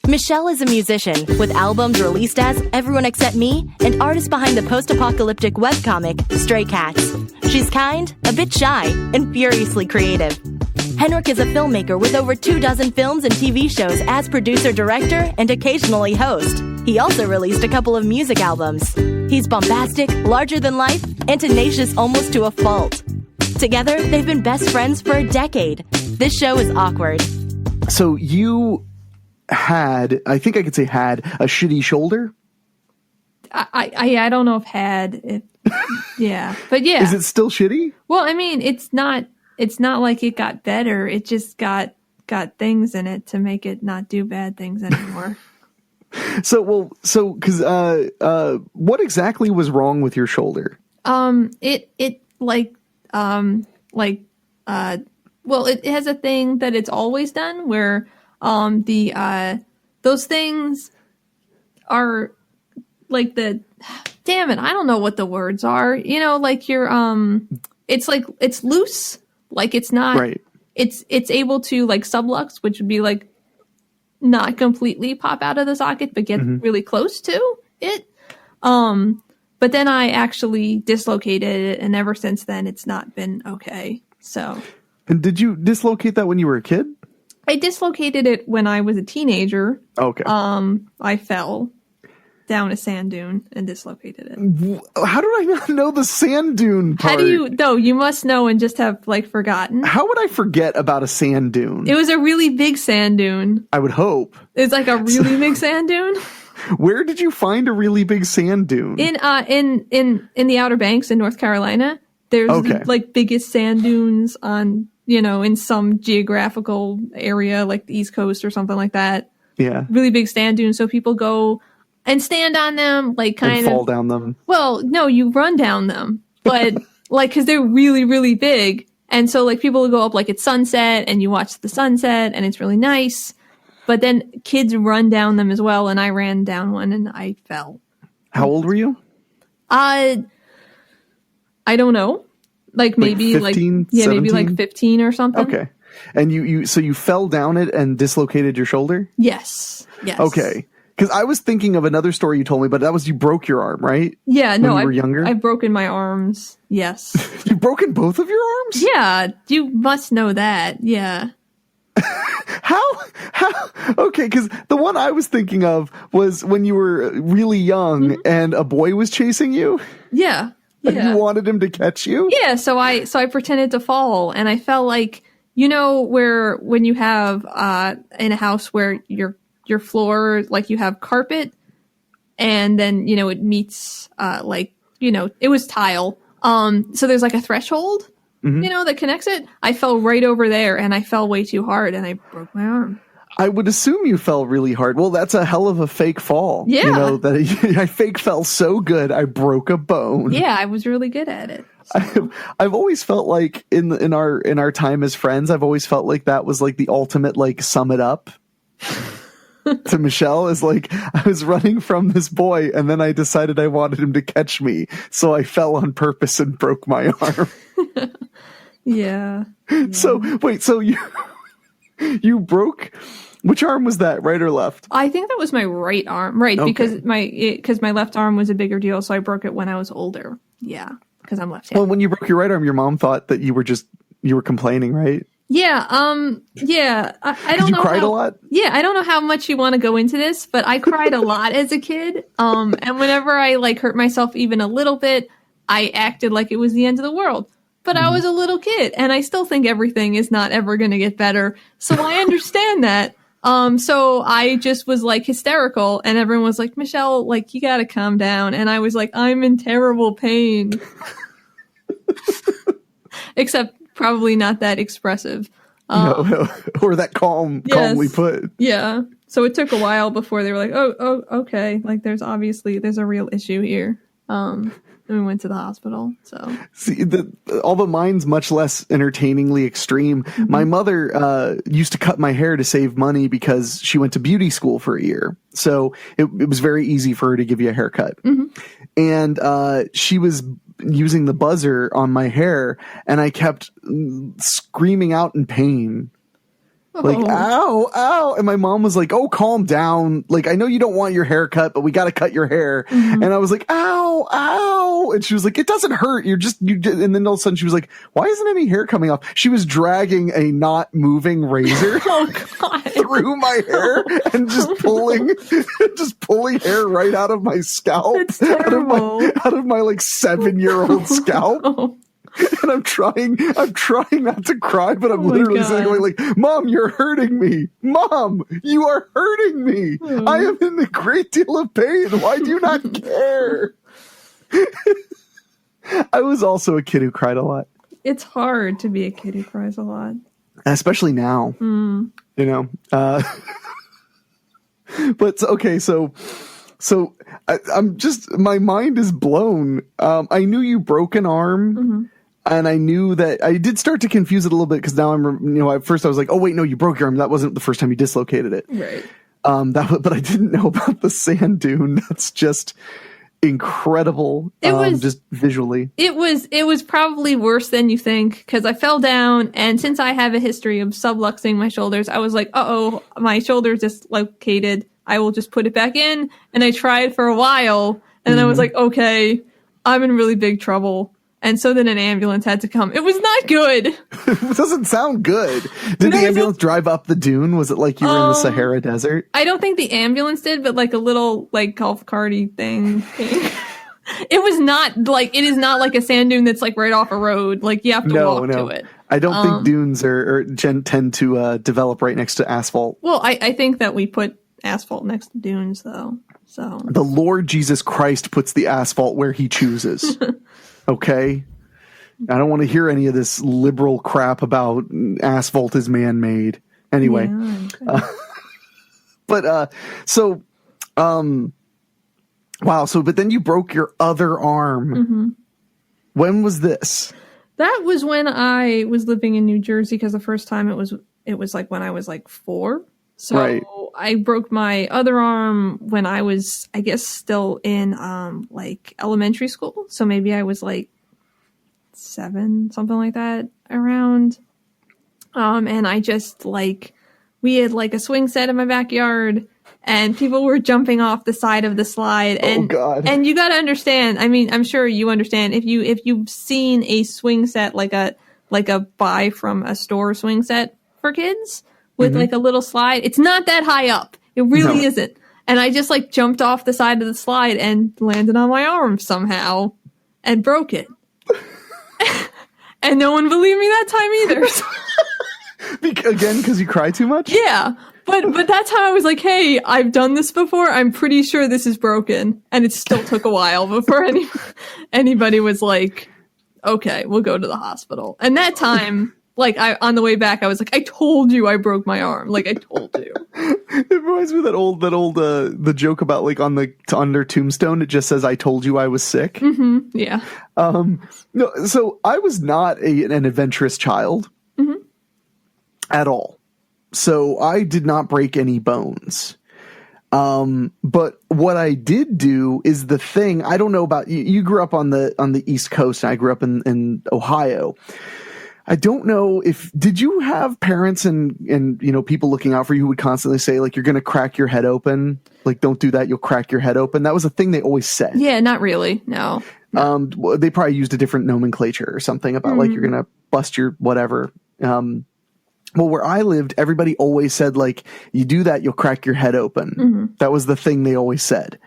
Michelle is a musician with albums released as Everyone Except Me and artist behind the post-apocalyptic webcomic Stray Cats. She's kind, a bit shy, and furiously creative. Henrique is a filmmaker with over 24 films and TV shows as producer, director, and occasionally host. He also released a couple of music albums. He's bombastic, larger than life, and tenacious almost to a fault. Together, they've been best friends for a decade. This show is awkward. So you had, I think I could say had, a shitty shoulder? I don't know if had it. Yeah, but yeah. Is it still shitty? Well, I mean, it's not like it got better. It just got things in it to make it not do bad things anymore. What exactly was wrong with your shoulder? It has a thing that it's always done where those things are like damn it, I don't know what the words are. You know, like it's like it's loose, like it's not right. It's able to like sublux, which would be like not completely pop out of the socket, but get really close to it. But then I actually dislocated it, and ever since then, it's not been okay. So. And did you dislocate that when you were a kid? I dislocated it when I was a teenager. Okay. I fell down a sand dune and dislocated it. How did I not know the sand dune part? How do you? No, you must know and just have like forgotten. How would I forget about a sand dune? It was a really big sand dune. I would hope. It's like a really big sand dune. Where did you find a really big sand dune? In the Outer Banks in North Carolina. There's the, like biggest sand dunes on, in some geographical area like the East Coast or something like that. Yeah. Really big sand dunes. So people go and stand on them, like kind of fall down them. Well, no, you run down them, but like, cause they're really, really big. And so like people will go up like at sunset and you watch the sunset and it's really nice. But then kids run down them as well. And I ran down one and I fell. How old were you? I don't know. Like maybe 15, maybe like 15 or something. Okay. And you fell down it and dislocated your shoulder? Yes. Okay. Because I was thinking of another story you told me, but that was you broke your arm, right? Yeah, no, when you were younger? I've broken my arms. Yes. You've broken both of your arms? Yeah, you must know that. Yeah. How? Okay, because the one I was thinking of was when you were really young and a boy was chasing you. Yeah. And you wanted him to catch you? Yeah, so I pretended to fall, and I felt like, where when you have in a house where your floor, like you have carpet, and then it meets it was tile. So there's like a threshold, that connects it. I fell right over there, and I fell way too hard, and I broke my arm. I would assume you fell really hard. Well, that's a hell of a fake fall. Yeah. I fake fell so good, I broke a bone. Yeah, I was really good at it. So. I've always felt like in our time as friends, I've always felt like that was like the ultimate like sum it up to Michelle is like I was running from this boy and then I decided I wanted him to catch me, so I fell on purpose and broke my arm. Yeah. So wait, so you broke. Which arm was that, right or left? I think that was my right arm, right? Okay. Because my left arm was a bigger deal, so I broke it when I was older. Yeah, because I'm left-handed. Well, when you broke your right arm, your mom thought that you were complaining, right? Yeah, yeah. I don't know. You cried a lot? Yeah, I don't know how much you want to go into this, but I cried a lot as a kid. And whenever I like hurt myself even a little bit, I acted like it was the end of the world. But I was a little kid, and I still think everything is not ever going to get better. So I understand that. So I just was like hysterical, and everyone was like, Michelle, like, you gotta calm down. And I was like, I'm in terrible pain. Except probably not that expressive. No, or that calmly put. Yeah. So it took a while before they were like, oh, okay. Like there's a real issue here. And we went to the hospital. So see, all the mine's much less entertainingly extreme. My mother used to cut my hair to save money because she went to beauty school for a year. So it was very easy for her to give you a haircut. And she was using the buzzer on my hair, and I kept screaming out in pain. Like, ow, ow. And my mom was like, oh, calm down. Like, I know you don't want your hair cut, but we got to cut your hair. And I was like, ow, ow. And she was like, it doesn't hurt. And then all of a sudden she was like, why isn't any hair coming off? She was dragging a not moving razor through my hair and just pulling hair right out of my scalp. It's terrible. Out of my like 7-year-old scalp. And I'm trying not to cry, but I'm literally sitting going like, Mom, you're hurting me. Mom, you are hurting me. I am in a great deal of pain. Why do you not care? I was also a kid who cried a lot. It's hard to be a kid who cries a lot. Especially now, you know. But okay, so I'm just, my mind is blown. I knew you broke an arm. And I knew that I did start to confuse it a little bit because now at first I was like, oh wait, no, you broke your arm. That wasn't the first time you dislocated it. Right. But I didn't know about the sand dune. That's just incredible. It was just visually. It was probably worse than you think because I fell down, and since I have a history of subluxing my shoulders, I was like, uh-oh, my shoulder dislocated. I will just put it back in. And I tried for a while, and then I was like, okay, I'm in really big trouble. And so then an ambulance had to come. It was not good. It doesn't sound good. Did the ambulance drive up the dune? Was it like you were in the Sahara Desert? I don't think the ambulance did, but like a little like golf carty thing. It was not like, it is not like a sand dune that's like right off a road. Like you have to walk to it. I don't think dunes tend to develop right next to asphalt. Well, I think that we put asphalt next to dunes though. So the Lord Jesus Christ puts the asphalt where he chooses. Okay. I don't want to hear any of this liberal crap about asphalt is man-made. Anyway. Yeah, okay. Wow. So, but then you broke your other arm. When was this? That was when I was living in New Jersey because the first time it was like when I was like 4. So right. I broke my other arm when I was, I guess, still in like elementary school. So maybe I was like 7, something like that around. And I just like, we had like a swing set in my backyard and people were jumping off the side of the slide. And, oh God. And you got to understand, I mean, I'm sure you understand if you've seen a swing set, like a buy from a store swing set for kids with like a little slide, it's not that high up. It really isn't. And I just like jumped off the side of the slide and landed on my arm somehow and broke it. And no one believed me that time either. Again, because you cry too much? Yeah. But that's how I was like, hey, I've done this before. I'm pretty sure this is broken. And it still took a while before anybody was like, okay, we'll go to the hospital. And that time, like, on the way back, I was like, I told you I broke my arm. Like, I told you. It reminds me of that old the joke about, like, on their tombstone, it just says, I told you I was sick. Yeah. No, so I was not an adventurous child at all. So I did not break any bones. But what I did do is the thing, I don't know about you. You grew up on the East Coast and I grew up in Ohio. I don't know did you have parents and you know people looking out for you who would constantly say like you're going to crack your head open, like don't do that, you'll crack your head open. That was a thing they always said. Yeah, not really. No. They probably used a different nomenclature or something about like you're going to bust your whatever. Well, where I lived, everybody always said like you do that, you'll crack your head open. That was the thing they always said.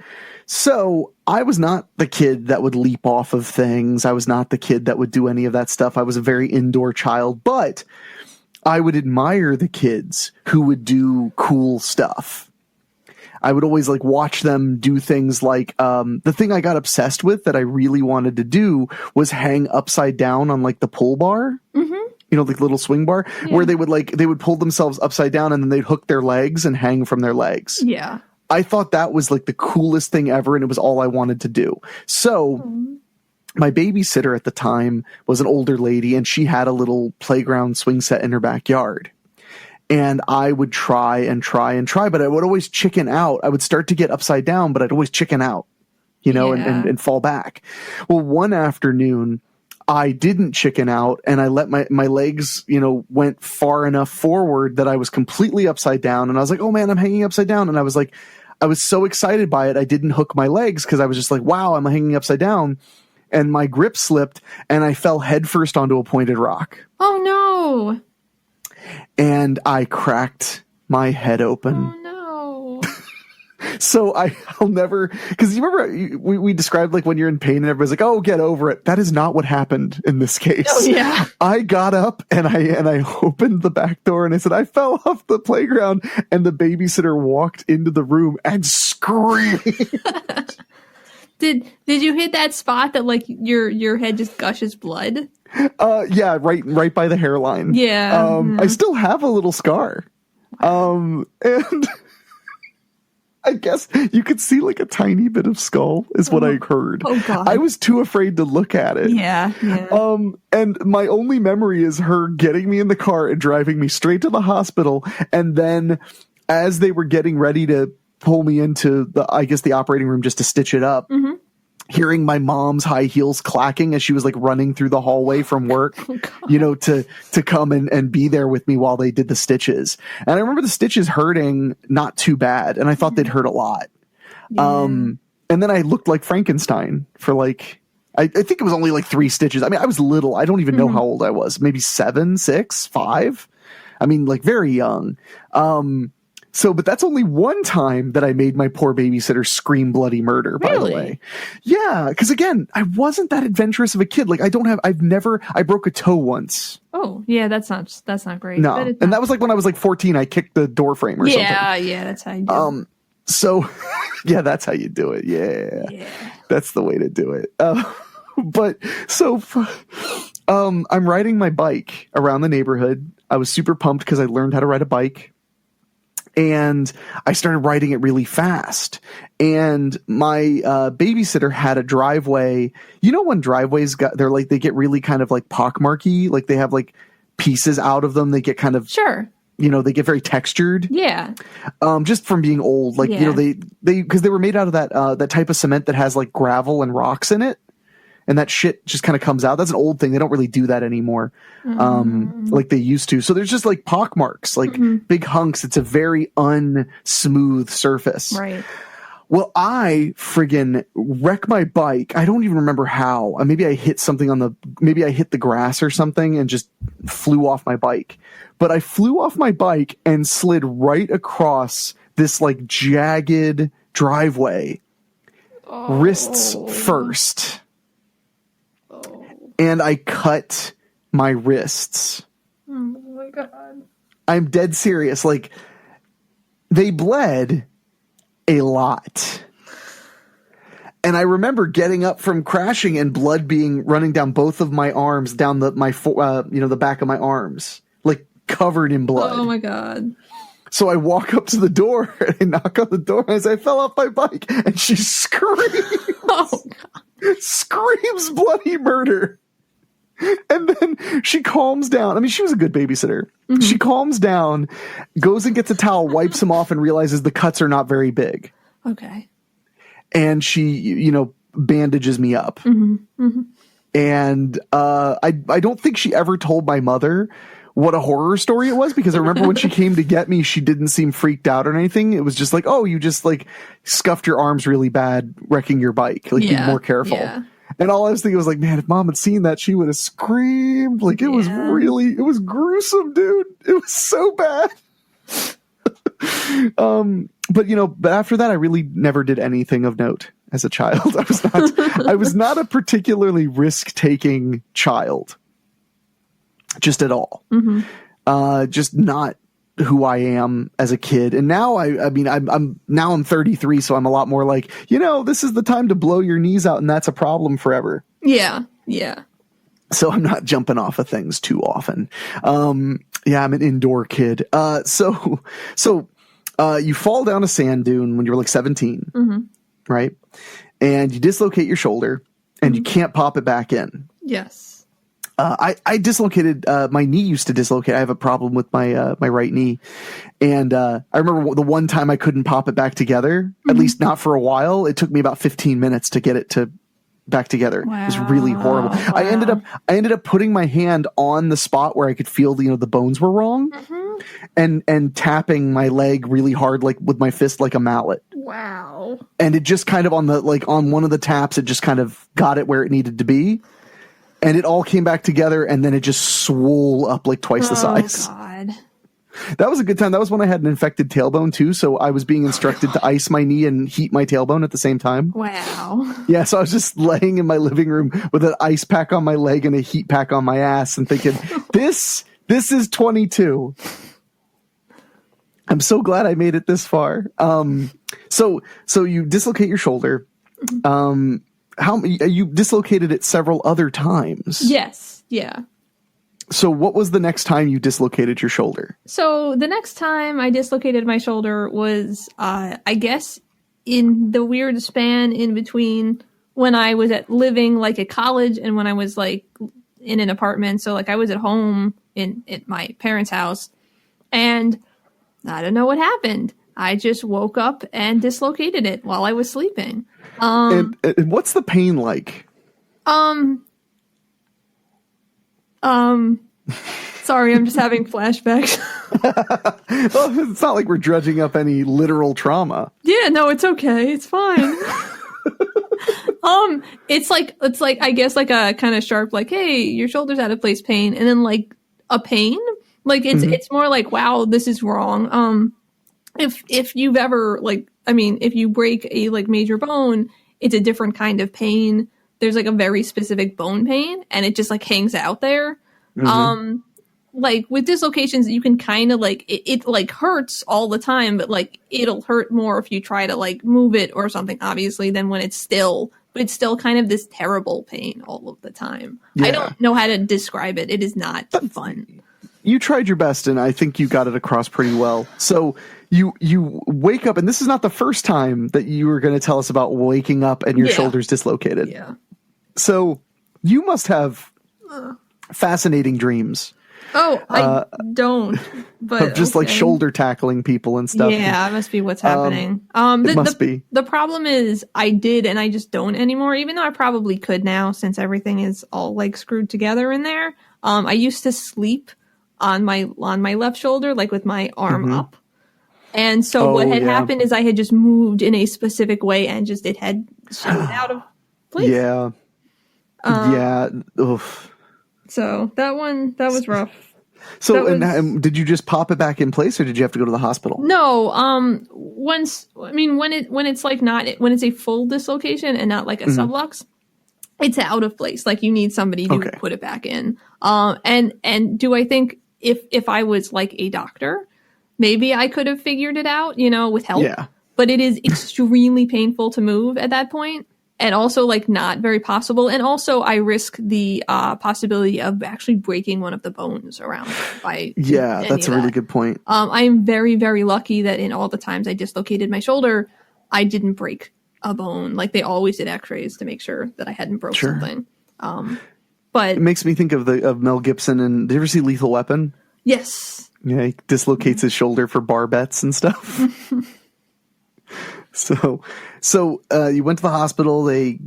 So I was not the kid that would leap off of things. I was not the kid that would do any of that stuff. I was a very indoor child, but I would admire the kids who would do cool stuff. I would always like watch them do things like, the thing I got obsessed with that I really wanted to do was hang upside down on like the pull bar. You know, like little swing bar where they would pull themselves upside down and then they'd hook their legs and hang from their legs. Yeah. I thought that was like the coolest thing ever, and it was all I wanted to do. So my babysitter at the time was an older lady, and she had a little playground swing set in her backyard. And I would try and try and try, but I would always chicken out. I would start to get upside down, but I'd always chicken out, you know, and fall back. Well, one afternoon, I didn't chicken out, and I let my legs, went far enough forward that I was completely upside down. And I was like, oh man, I'm hanging upside down. And I was so excited by it. I didn't hook my legs because I was just like, wow, I'm hanging upside down. And my grip slipped and I fell headfirst onto a pointed rock. Oh no. And I cracked my head open. Oh no. So I'll never, because you remember we described like when you're in pain and everybody's like, oh, get over it. That is not what happened in this case. Oh yeah. I got up and I opened the back door and I said, I fell off the playground, and the babysitter walked into the room and screamed. Did you hit that spot that like your head just gushes blood? Yeah, right by the hairline. Yeah. I still have a little scar. And I guess you could see like a tiny bit of skull is what I heard. Oh God. I was too afraid to look at it. Yeah. And my only memory is her getting me in the car and driving me straight to the hospital. And then as they were getting ready to pull me into the operating room just to stitch it up, hearing my mom's high heels clacking as she was like running through the hallway from work, to come and be there with me while they did the stitches. And I remember the stitches hurting not too bad. And I thought they'd hurt a lot. Yeah. And then I looked like Frankenstein for like, I think it was only like 3 stitches. I mean, I was little. I don't even know how old I was. Maybe 7, 6, 5. I mean, like very young. But that's only one time that I made my poor babysitter scream bloody murder, by the way. Yeah, because again, I wasn't that adventurous of a kid. Like I broke a toe once. Oh, yeah, that's not great. No, and that was like when I was like 14, I kicked the door frame or something. Yeah, that's how you do it. So, yeah, that's how you do it. Yeah. That's the way to do it. I'm riding my bike around the neighborhood. I was super pumped because I learned how to ride a bike. And I started riding it really fast. And my babysitter had a driveway. You know when driveways they get really kind of like pockmarky, like they have like pieces out of them. They get kind of they get very textured. Yeah. Just from being old, like they because they were made out of that type of cement that has like gravel and rocks in it. And that shit just kind of comes out. That's an old thing. They don't really do that anymore, like they used to. So there's just like pock marks, like big hunks. It's a very unsmooth surface. Right. Well, I friggin' wreck my bike. I don't even remember how. Maybe I hit something maybe I hit the grass or something and just flew off my bike. But I flew off my bike and slid right across this like jagged driveway, wrists first. And I cut my wrists. Oh my God. I'm dead serious. Like, they bled a lot. And I remember getting up from crashing and blood running down both of my arms, down the back of my arms, like covered in blood. Oh my God. So I walk up to the door and I knock on the door as I fell off my bike, and she screams. Oh God. Screams bloody murder. And then she calms down. I mean, she was a good babysitter. She calms down, goes and gets a towel, wipes them off, and realizes the cuts are not very big. Okay. And she, bandages me up. And I don't think she ever told my mother what a horror story it was, because I remember when she came to get me, she didn't seem freaked out or anything. It was just like, oh, you just like scuffed your arms really bad, wrecking your bike. Like, be more careful. Yeah. And all I was thinking was like, man, if mom had seen that, she would have screamed. Like, it was gruesome, dude. It was so bad. But after that, I really never did anything of note as a child. I was not a particularly risk-taking child. Just at all. Just not who I am as a kid. And now I'm 33, so I'm a lot more like, this is the time to blow your knees out, and that's a problem forever. Yeah. So I'm not jumping off of things too often. I'm an indoor kid. So you fall down a sand dune when you're like 17, right? And you dislocate your shoulder, and you can't pop it back in. Yes. I dislocated, my knee used to dislocate. I have a problem with my right knee. And I remember the one time I couldn't pop it back together, at least not for a while. It took me about 15 minutes to get it to back together. It was really horrible. Wow. I ended up putting my hand on the spot where I could feel the bones were wrong, and tapping my leg really hard, like with my fist, like a mallet. Wow. And it just kind of on one of the taps, it just kind of got it where it needed to be. And it all came back together, and then it just swole up like twice the size. Oh, God. That was a good time. That was when I had an infected tailbone, too. So I was being instructed to ice my knee and heat my tailbone at the same time. Wow. Yeah, so I was just laying in my living room with an ice pack on my leg and a heat pack on my ass and thinking, this is 22. I'm so glad I made it this far. So you dislocate your shoulder. How you dislocated it several other times? Yes. Yeah. So what was the next time you dislocated your shoulder? So the next time I dislocated my shoulder was, I guess, in the weird span in between when I was living like at college and when I was like in an apartment. So like I was at home at my parents' house, and I don't know what happened. I just woke up and dislocated it while I was sleeping. And what's the pain like? Sorry, I'm just having flashbacks. Well, it's not like we're dredging up any literal trauma. Yeah, no, it's okay. It's fine. It's like I guess like a kind of sharp, like, hey, your shoulder's out of place pain, and then like a pain. Like it's more like, wow, this is wrong. If you've ever if you break a like major bone, it's a different kind of pain. There's like a very specific bone pain, and it just like hangs out there. Like with dislocations, you can kind of like it like hurts all the time, but like it'll hurt more if you try to like move it or something, obviously, than when it's still kind of this terrible pain all of the time. Yeah. I don't know how to describe it. It is not fun. You tried your best, and I think you got it across pretty well. So you wake up, and this is not the first time that you were going to tell us about waking up and your shoulder's dislocated. Yeah. So you must have fascinating dreams. Oh, I don't. But of just like shoulder tackling people and stuff. Yeah, that must be what's happening. It must be. The problem is I did, and I just don't anymore, even though I probably could now since everything is all like screwed together in there. I used to sleep on my left shoulder, like with my arm up. And so what had happened is I had just moved in a specific way, and just it had shifted out of place. Yeah. Yeah. Oof. So that was rough. So did you just pop it back in place, or did you have to go to the hospital? No. When it's like when it's a full dislocation and not like a sublux, it's out of place. Like you need somebody to put it back in. And do I think if I was like a doctor, maybe I could have figured it out, with help. Yeah. But it is extremely painful to move at that point. And also, like, not very possible. And also, I risk the possibility of actually breaking one of the bones around it. That's a really good point. I am very, very lucky that in all the times I dislocated my shoulder, I didn't break a bone. Like, they always did x-rays to make sure that I hadn't broke something. But it makes me think of Mel Gibson. And did you ever see Lethal Weapon? Yes. Yeah, he dislocates his shoulder for bar bets and stuff. So you went to the hospital. They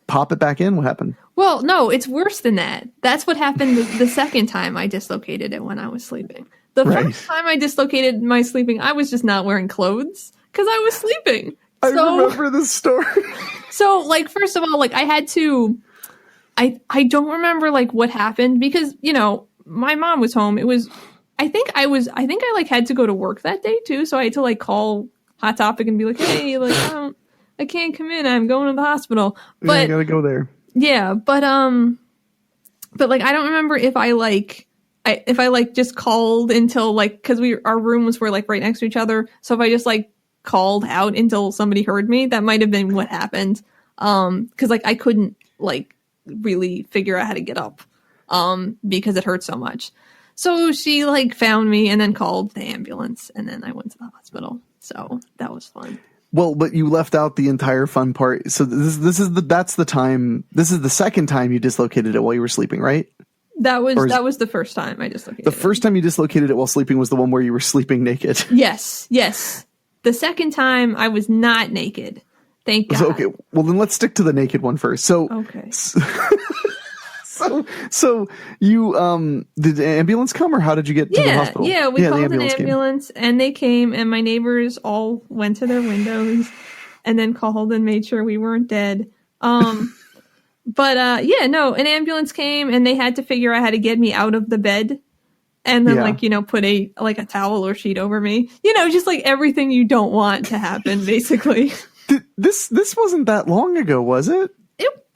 pop it back in. What happened? Well, no, it's worse than that. That's what happened the second time I dislocated it when I was sleeping. The first time I dislocated my sleeping, I was just not wearing clothes because I was sleeping. I remember this story. So, like, first of all, like, I had to. I don't remember like what happened because my mom was home. It was. I think I like had to go to work that day too, so I had to like call Hot Topic and be like, hey, like, I can't come in. I'm going to the hospital. But I gotta go there. Yeah, but like, I don't remember if I just called until like, cause our rooms were like right next to each other. So if I just like called out until somebody heard me, that might've been what happened. Cause like I couldn't like really figure out how to get up, because it hurt so much. So she like found me and then called the ambulance, and then I went to the hospital. So that was fun. Well, but you left out the entire fun part. So this is the second time you dislocated it while you were sleeping, right? That was the first time I dislocated it. The first time you dislocated it while sleeping was the one where you were sleeping naked. Yes. The second time I was not naked. Thank God. So, okay, well then let's stick to the naked one first. So, Okay. So you did the ambulance come, or how did you get to the hospital? Yeah, we called an came. ambulance and they came, and my neighbors all went to their windows and then called and made sure we weren't dead. But an ambulance came and they had to figure out how to get me out of the bed and then put a towel or sheet over me. Just like everything you don't want to happen, basically. This wasn't that long ago, was it?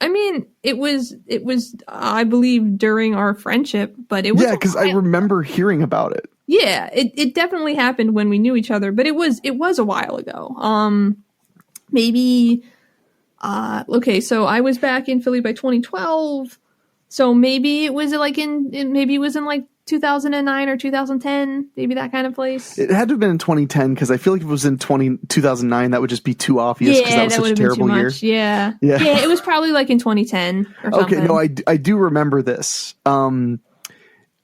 It was, I believe, during our friendship, but it was. Yeah, because I remember hearing about it. Yeah, it definitely happened when we knew each other, but it was a while ago. Maybe, okay, so I was back in Philly by 2012, so maybe it was in like 2009 or 2010, maybe that kind of place. It had to have been in 2010 because I feel like if it was in 2009, that would just be too obvious because that was such a terrible year. Yeah, it was probably like in 2010 or something. Okay, no, I do remember this. Because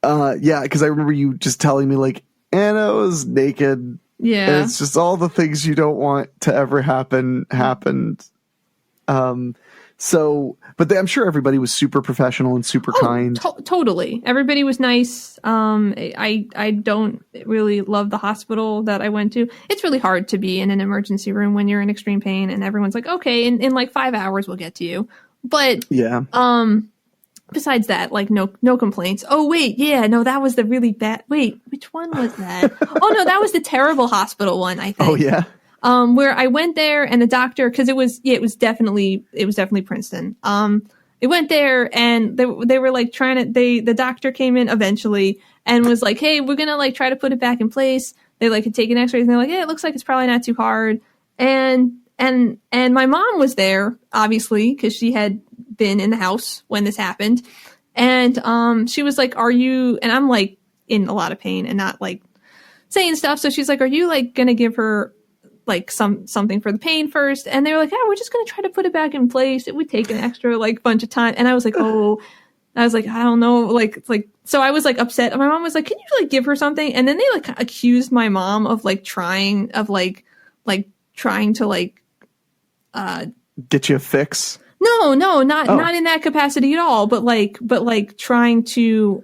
I remember you just telling me like Anna was naked. Yeah, and it's just all the things you don't want to ever happened. But I'm sure everybody was super professional and super kind. Totally. Everybody was nice. I don't really love the hospital that I went to. It's really hard to be in an emergency room when you're in extreme pain and everyone's like, okay, in like 5 hours we'll get to you. But yeah. Besides that, like no complaints. Oh wait, yeah, no, that was the really bad. Wait, which one was that? Oh no, that was the terrible hospital one, I think. Oh yeah. Where I went there and the doctor, cause it was definitely Princeton. It went there and they were like the doctor came in eventually and was like, hey, we're going to like try to put it back in place. They like had taken x-rays and they're like, yeah, it looks like it's probably not too hard. And my mom was there, obviously, cause she had been in the house when this happened. And, she was like, and I'm like in a lot of pain and not like saying stuff. So she's like, are you like going to give her like something for the pain first? And they were like, we're just going to try to put it back in place. It would take an extra like bunch of time. And I was like, I don't know. So I was like upset. And my mom was like, can you like give her something? And then they like accused my mom of like trying to get you a fix. No, not in that capacity at all. But trying to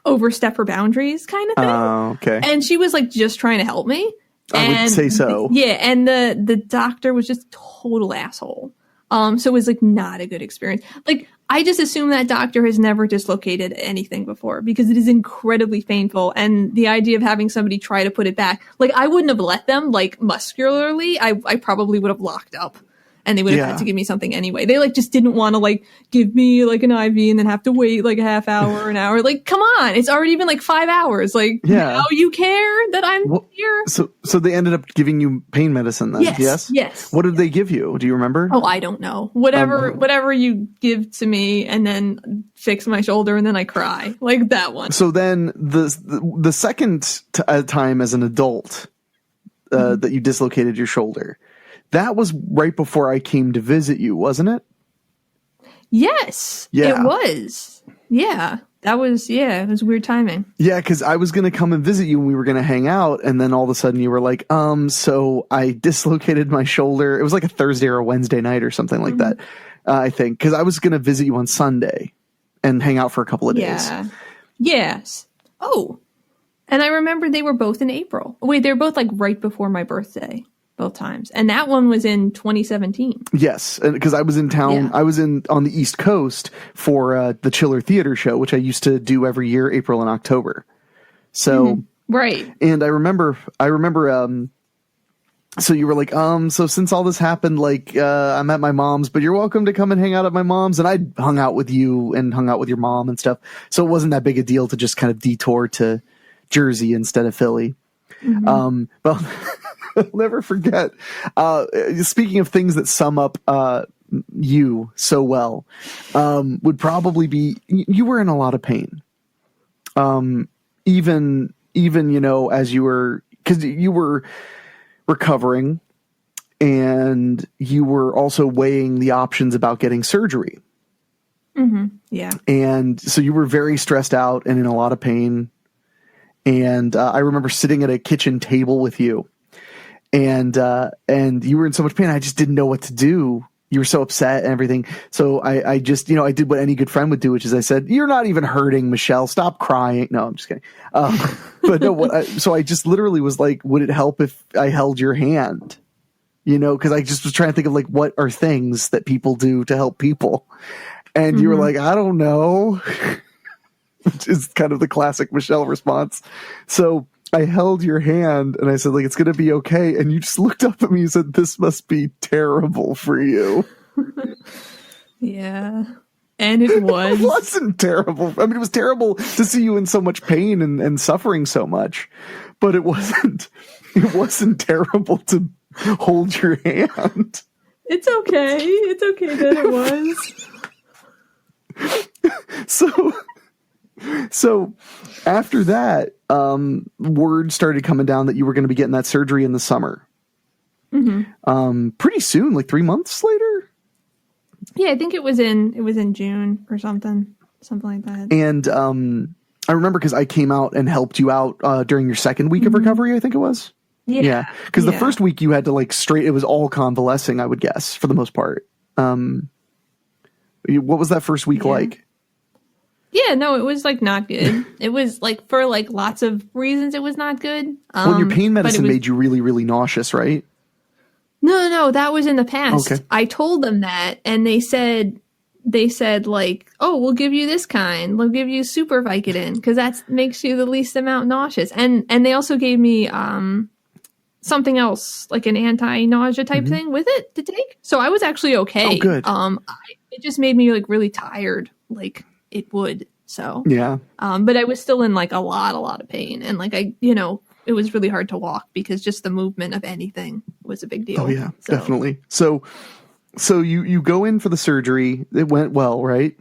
overstep her boundaries kind of thing. Oh, okay. And she was like just trying to help me. I would say so. Yeah, and the doctor was just a total asshole. So it was like not a good experience. Like I just assume that doctor has never dislocated anything before because it is incredibly painful. And the idea of having somebody try to put it back, like I wouldn't have let them like muscularly. I probably would have locked up. And they would have had to give me something anyway. They like just didn't want to like give me like an IV and then have to wait like a half hour, an hour. Like, come on, it's already been like 5 hours. Like, now you care that I'm here. So they ended up giving you pain medicine then? Yes. What did they give you? Do you remember? Oh, I don't know. Whatever you give to me, and then fix my shoulder, and then I cry like that one. So then the second time as an adult that you dislocated your shoulder. That was right before I came to visit you, wasn't it? Yes, it was. Yeah, it was weird timing. Yeah, because I was going to come and visit you and we were going to hang out. And then all of a sudden you were like, so I dislocated my shoulder. It was like a Thursday or a Wednesday night or something like that, I think. Because I was going to visit you on Sunday and hang out for a couple of days. Yes. Oh, and I remember they were both in April. Wait, they were both like right before my birthday. Both times. And that one was in 2017. Yes. Because I was in town. Yeah. I was on the East Coast for the Chiller Theater show, which I used to do every year, April and October. So, right. And I remember, so you were like, so since all this happened, like, I'm at my mom's, but you're welcome to come and hang out at my mom's. And I hung out with you and hung out with your mom and stuff. So it wasn't that big a deal to just kind of detour to Jersey instead of Philly. But I'll never forget. Speaking of things that sum up you so well, would probably be you were in a lot of pain. Even as you were, because you were recovering, and you were also weighing the options about getting surgery. Yeah, and so you were very stressed out and in a lot of pain. And I remember sitting at a kitchen table with you. and you were in so much pain. I just didn't know what to do. You were so upset and everything. So I just, I did what any good friend would do, which is I said, "You're not even hurting, Michelle. Stop crying." No, I'm just kidding. But no, so I just literally was like, would it help if I held your hand? Because I just was trying to think of like, what are things that people do to help people? And you were like, I don't know, which is kind of the classic Michelle response. So I held your hand and I said, like, it's going to be okay. And you just looked up at me and said, this must be terrible for you. Yeah. And it was. It wasn't terrible. I mean, it was terrible to see you in so much pain and suffering so much, but it wasn't terrible to hold your hand. It's okay. It's okay that it was. So after that, word started coming down that you were going to be getting that surgery in the summer. Mm-hmm. Pretty soon, like 3 months later. Yeah, I think it was in June or something like that. And I remember because I came out and helped you out during your second week of recovery. I think it was. Yeah, because the first week you had to like it was all convalescing, I would guess, for the most part. What was that first week like? Yeah, no, it was like not good. It was like for like lots of reasons it was not good. Well, your pain medicine made you really, really nauseous, right? No, that was in the past. Okay. I told them that and they said like, "Oh, we'll give you this kind. We'll give you super Vicodin because that makes you the least amount nauseous." And they also gave me something else, like an anti-nausea type thing with it to take. So I was actually okay. Oh, good. It just made me like really tired, like it would. So yeah. But I was still in like a lot of pain, and like it was really hard to walk because just the movement of anything was a big deal. Oh yeah, definitely. So you go in for the surgery. It went well, right?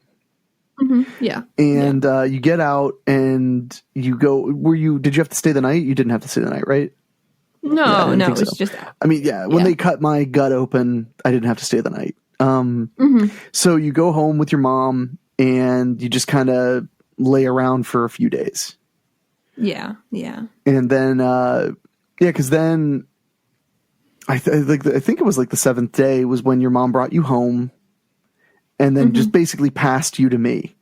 Mm-hmm. Yeah. And you get out and you go. Did you have to stay the night? You didn't have to stay the night, right? No, it was just. I mean, when they cut my gut open, I didn't have to stay the night. So you go home with your mom and you just kind of lay around for a few days. Yeah. And then, because then I think it was like the seventh day was when your mom brought you home, and then just basically passed you to me.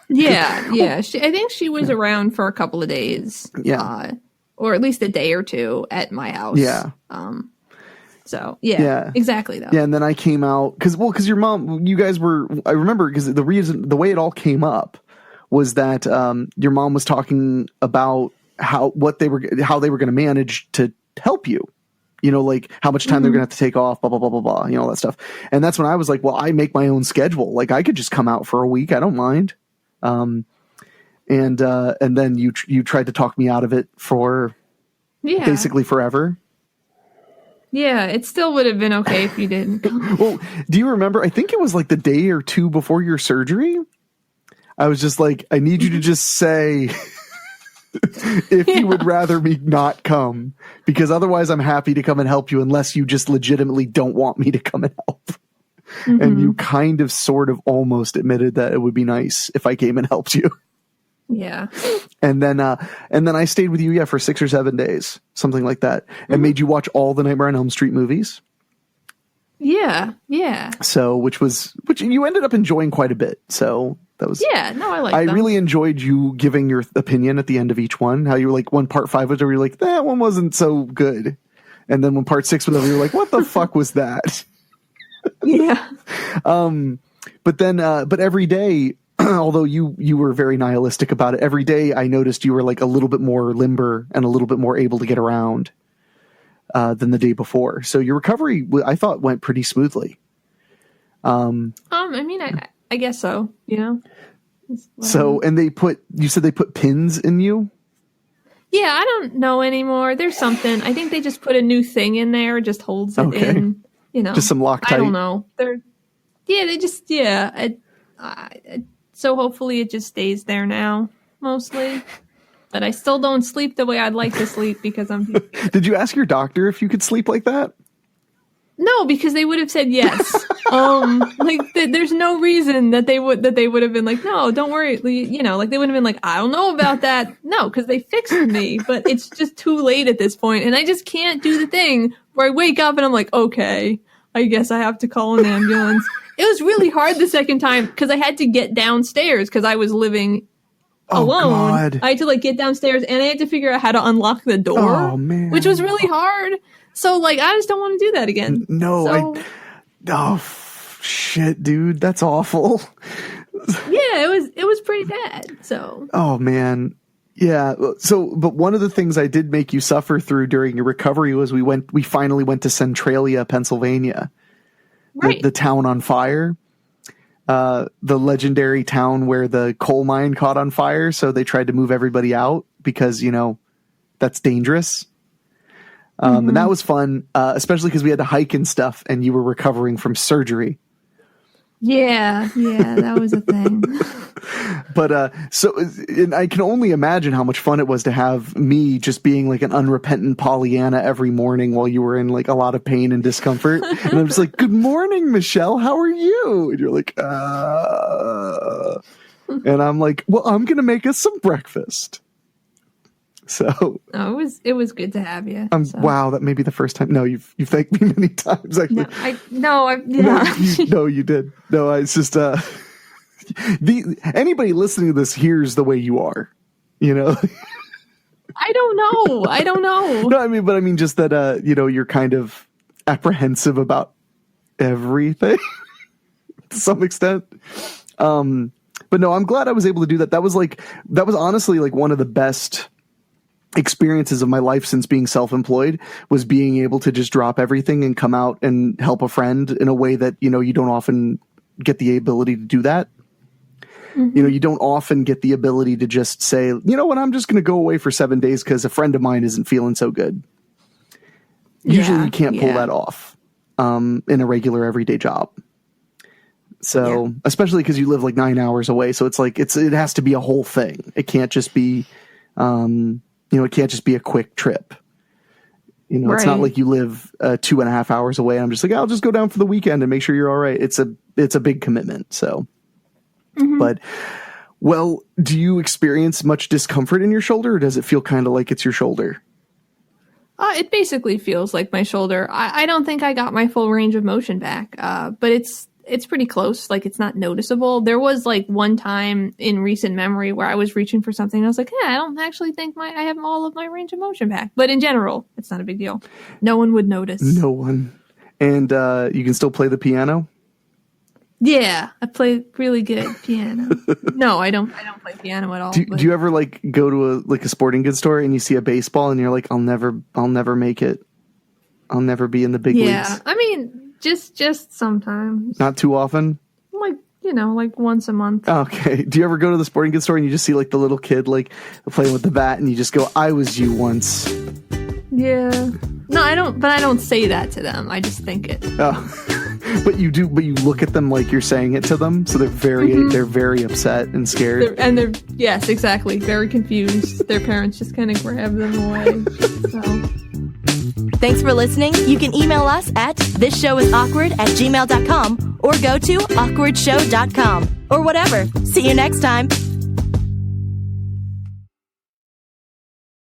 Yeah. I think she was around for a couple of days. Yeah. Or at least a day or two at my house. Yeah. So yeah, exactly though. Yeah. And then I came out because your mom, you guys were, I remember because the way it all came up was that, your mom was talking about how they were going to manage to help you, like how much time they're going to have to take off, blah, blah, blah, blah, blah, all that stuff. And that's when I was like, well, I make my own schedule. Like I could just come out for a week. I don't mind. And then you tried to talk me out of it for basically forever. Yeah, it still would have been okay if you didn't. Well, do you remember? I think it was like the day or two before your surgery. I was just like, I need you to just say if you would rather me not come, because otherwise I'm happy to come and help you unless you just legitimately don't want me to come and help. And you kind of sort of almost admitted that it would be nice if I came and helped you. Yeah. And then I stayed with you, for 6 or 7 days, something like that, and made you watch all the Nightmare on Elm Street movies. Yeah. So, which you ended up enjoying quite a bit. So that was, I like. I really enjoyed you giving your opinion at the end of each one. How you were like, when part 5 was over, you're like, that one wasn't so good, and then when part 6 was over, you're like, what the fuck was that? Yeah. But every day, although you were very nihilistic about it, every day I noticed you were like a little bit more limber and a little bit more able to get around than the day before. So your recovery, I thought, went pretty smoothly. I mean, I guess so. So, and you said they put pins in you? Yeah, I don't know anymore. There's something. I think they just put a new thing in there, just holds it in. Just some Loctite. I don't know. So hopefully it just stays there now, mostly. But I still don't sleep the way I'd like to sleep because I'm... Did you ask your doctor if you could sleep like that? No, because they would have said yes. There's no reason that they would have been like, no, don't worry. You know, like they would have been like, I don't know about that. No, because they fixed me, but it's just too late at this point, and I just can't do the thing where I wake up and I'm like, okay, I guess I have to call an ambulance. It was really hard the second time because I had to get downstairs because I was living alone. God. I had to like get downstairs and I had to figure out how to unlock the door, which was really hard. So like, I just don't want to do that again. Shit, dude, that's awful. Yeah, it was pretty bad. So. Oh man. Yeah. So, but one of the things I did make you suffer through during your recovery was we finally went to Centralia, Pennsylvania, right. The town on fire, the legendary town where the coal mine caught on fire. So they tried to move everybody out because, you know, that's dangerous. And that was fun, especially because we had to hike and stuff and you were recovering from surgery. Yeah, that was a thing. But and I can only imagine how much fun it was to have me just being like an unrepentant Pollyanna every morning while you were in like a lot of pain and discomfort. And I'm just like, good morning, Michelle. How are you? And you're like, and I'm like, well, I'm going to make us some breakfast. So it was good to have you. Wow, that may be the first time. No, you've thanked me many times. Actually. No, you did. No, it's just anybody listening to this hears the way you are. You know. I don't know. No, I mean just that you know, you're kind of apprehensive about everything to some extent. But no, I'm glad I was able to do that. That was honestly like one of the best experiences of my life since being self-employed, was being able to just drop everything and come out and help a friend in a way that, you know, you don't often get the ability to do that. You know, you don't often get the ability to just say, you know what, I'm just going to go away for 7 days because a friend of mine isn't feeling so good. Usually you can't pull that off in a regular everyday job. So, especially because you live like 9 hours away. So it's like, it has to be a whole thing. It can't just be, you know, it can't just be a quick trip. You know, It's not like you live 2.5 hours away. And I'm just like, I'll just go down for the weekend and make sure you're all right. It's a big commitment. So, but, well, do you experience much discomfort in your shoulder, or does it feel kind of like it's your shoulder? It basically feels like my shoulder. I don't think I got my full range of motion back, but it's pretty close. Like, it's not noticeable. There was like one time in recent memory where I was reaching for something and I was like, I don't actually think I have all of my range of motion back. But in general, it's not a big deal. No one would notice. No one. And you can still play the piano? Yeah, I play really good piano. No, I don't play piano at all. Do you ever like go to a sporting goods store and you see a baseball and you're like, I'll never make it. I'll never be in the big leagues. Yeah, I mean, just sometimes. Not too often? Like, you know, like once a month. Okay. Do you ever go to the sporting goods store and you just see like the little kid like playing with the bat and you just go, I was you once? Yeah. No, I don't, but I don't say that to them. I just think it. Oh. But you look at them like you're saying it to them, so they're very upset and scared. Yes, exactly, very confused. Their parents just kind of grab them away. So. Thanks for listening. You can email us at thisshowis awkward@gmail.com or go to awkwardshow.com or whatever. See you next time.